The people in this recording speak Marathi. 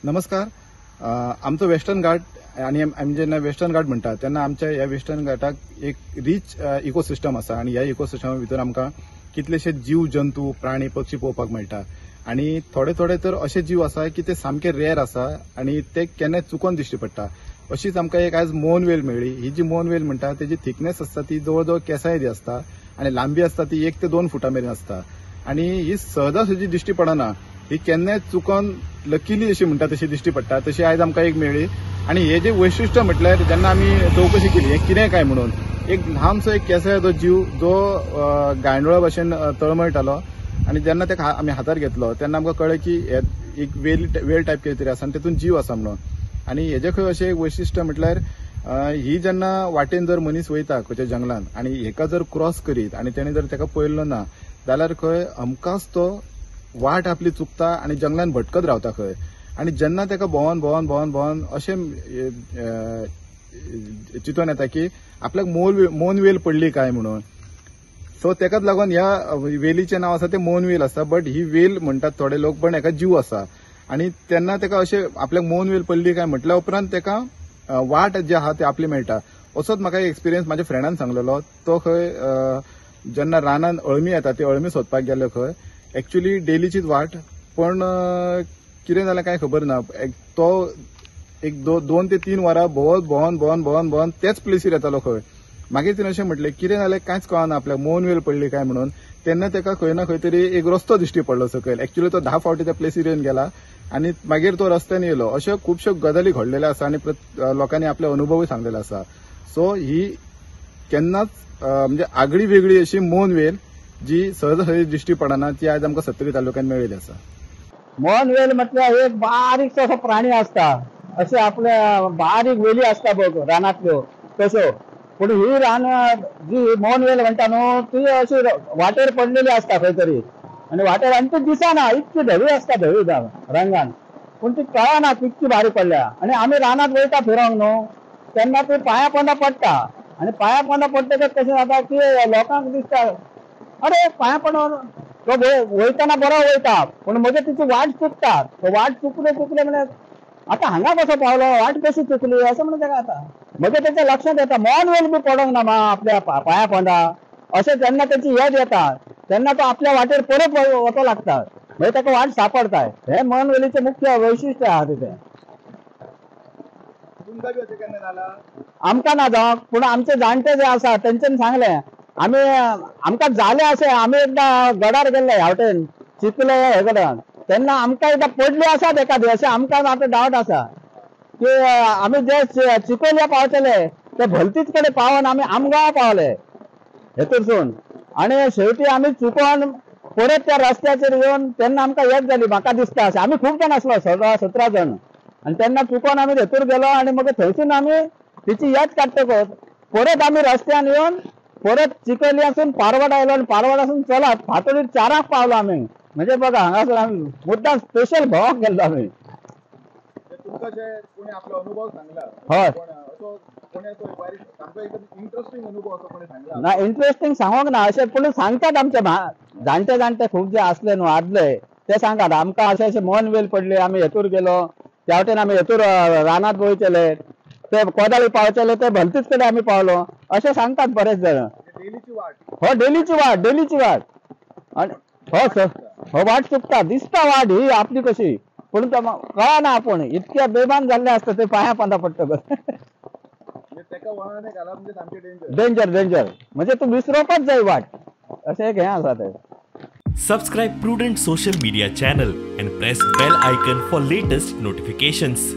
नमस्कार. आमचो वेस्टर्न घाट आणि आमी जेन्ना वेस्टर्न घाट म्हणटा तेन्ना आमच्या ह्या वेस्टर्न घाटाक एक रिच इकोसिस्टम आसा आणि ह्या इकोसिस्टमा भितर आमकां कितलेशे जीव जंतू प्राणी पक्षी पळोवपाक मेळटा आणि थोडे थोडे तर असे जीव आसा की ते सामके रेअर आसा आणि ते केन्नाय चुकोन दिश्टी पडटा. अशीच आमकां एक आज मोन वेल मेळ्ळी. ही जी मोन वेल म्हणटा तेजी थिकनेस आसता ती जवळ जवळ केंसा येदी आसता आणि लांबी आसता ती 1 ते 2 फुटां मेरेन आसता आणि ही सहजासहजी दिश्टी पडना. ही केन्नाय चुकोन लकीली अशी म्हणटा तशी दिश्टी पडटा. तशी आयज आमकां एक मेळ्ळी आणि हे जे वैशिष्ट्य म्हटल्यार जेन्ना आमी चवकशी केली हे कितें काय म्हणून एक ल्हानसो एक केंसा येदो जीव जो गांयडोळा भाशेन तळमळटालो आणि जेन्ना ताका आमी हातार घेतलो तेन्ना आमकां कळ्ळें की एक वेल टायप कितें तरी आसा आणि तेतून जीव आसा म्हणून. आणि हेजे खंय अशें एक वैशिष्ट्य म्हटल्यार ही जेन्ना वाटेन जर मनीस वयता खंयच्या जंगलान आणि हेका जर क्रॉस करीत आणि तेणे जर ताका पळयलो ना जाल्यार खंय हमखास तो वाट आपली चुकता आणि जंगलान भटकत रावता खंय. आणि जेन्ना ताका भोंवन भोंवन भोंवन भोंवन अशें चिंतून येता की आपल्याक मोन वेल पडली काय म्हणून. सो तेकाच लागून ह्या वेलीचें नांव आसा तें मोन वेल आसा. बट ही वेल म्हणटात थोडे लोक पण हेका जीव आसा आणि तेन्ना ताका अशें आपल्याक मोन वेल पडली काय म्हटल्या उपरांत ताका वाट जे आहा ते आपली मेळटा. असोच म्हाका एक एक्सपिरियन्स म्हाज्या फ्रेंडान सांगलेलो. तो खंय जेन्ना रानान अळमी येता ती अळमी सोदपाक गेल्लो खंय एक्चुअली डेलीचीच वाट पण कितें जालें काय खबर ना. तो एक 2 ते 3 वरां भोंवन तेच प्लेसीर येतालो खंय. मागीर तिणें अशें म्हटलें कितें जालें कांयच कळना आपल्याक मोन वेल पडली काय म्हणून. तेन्ना ताका खंय ना खंय तरी एक रस्तो दिश्टी पडलो सकयल. एक्चुअली तो 10 फावटी त्या प्लेसीर येवन गेला आणि मागीर तो रस्त्यान येयलो. अश्यो खुबश्यो गजाली घडलेल्यो आसा आणि लोकांनी आपले अनुभवूय सांगलेले आसा. सो ही केन्नाच म्हणजे आगळी वेगळी अशी मोन वेल जी सहज दिश्टी पडना ती आज आमकां सत्तरी तालुक्यात मेळिल्ली आसा. मोन वेल म्हटल्यार एक बारीकसो असो प्राणी असता. अशे आपल्या बारीक वेली असता बघ रानांतल्यो तसो. पूण ही रान जी मोन वेल म्हणटा न्हू ती अशी वाटेर पडलेली असता खंय तरी आणि वाटेर आणि ती दिसना इतकी धवी असता धवी रंगान. पूण ती कळना कितकी भारी पडल्या. आणि आमी रानात वयता फिरोंक न्हू तेन्ना ती पांया पोंदा पडटा आणि पांया पोंदा पडटकच कशें जाता की लोकांक दिसता अरे पांया पडून तो वयताना बरो वयता पूण मगे तिची वाट चुकता. तो वाट चुकले म्हणजे आता हांगा कसो पावलो वाट कशी चुकली असं म्हणून ताका आता मगे त्याच्या लक्षात येता मोन वेल बी पडोंक ना आपल्या पांया पोंदा अशें जेन्ना त्याची याद येता तेन्ना तो आपल्या वाटेर परत वचो लागता. म्हणजे ताका वाट सापडता. हे मोन वेलीचे मुख्य वैशिष्ट्य आहा तिथे. आमकां ना जावं पूण आमचे जाणटे जे आसा तेंच्यानी सांगलें आमकां जालें अशें आमी एकदां गडार गेल्ले ह्यावटेन चिखले हे कडेन तेन्ना आमकां एकदां पडली आसात एखादी अशें आमकां आतां डावट आसा की आमी जे चिखोलिया पावतले ते भलतीच कडेन पावन आमी आमगांव पावले हेतूरसून आणि शेवटी आमी चुकोन परत त्या रस्त्याचेर येवन तेन्ना आमकां याद जाली म्हाका दिसता अशें. आमी खूब जाण आसलो 16-17 जण आणि तेन्ना चुकोन आमी हेतूर गेलो आणि मग थंयसून आमी तिची याद काडटकच परत आमी रस्त्यान येवन परत चिखोलियासून पारवड आयलो आणि पारवडासून चलत फातोडीर 4 पावलो आमी. म्हणजे बघा हांगासर आमी मुद्दाम स्पेशल भोंवोक गेल्लो आमी. हय ना इंटरेस्टिंग सांगोंक ना अशें पूण सांगतात आमचे जाणटे खूब जे असले न्हू आदले ते सांगतात आमकां अशें मोन वेल पडली आमी हेतूर गेलो त्या वटेन आमी हेतूर रानांत वयतले ते कोदाळी पावतले ते भलतीच कडेन आमी पावलो अशें सांगतात बरेच जण. हो डेलीची वाट आणि हो वाट चुकता दिसता वाट ही आपली कशी पूण कळना आपूण इतक्या बेमान जाल्ले आसता ते पांया पोंदा पडटकच. डेंजर म्हणजे तू विसरवपाच जाय वाट अशें एक हें आसा ते. Subscribe Prudent social media channel and press bell icon for latest notifications.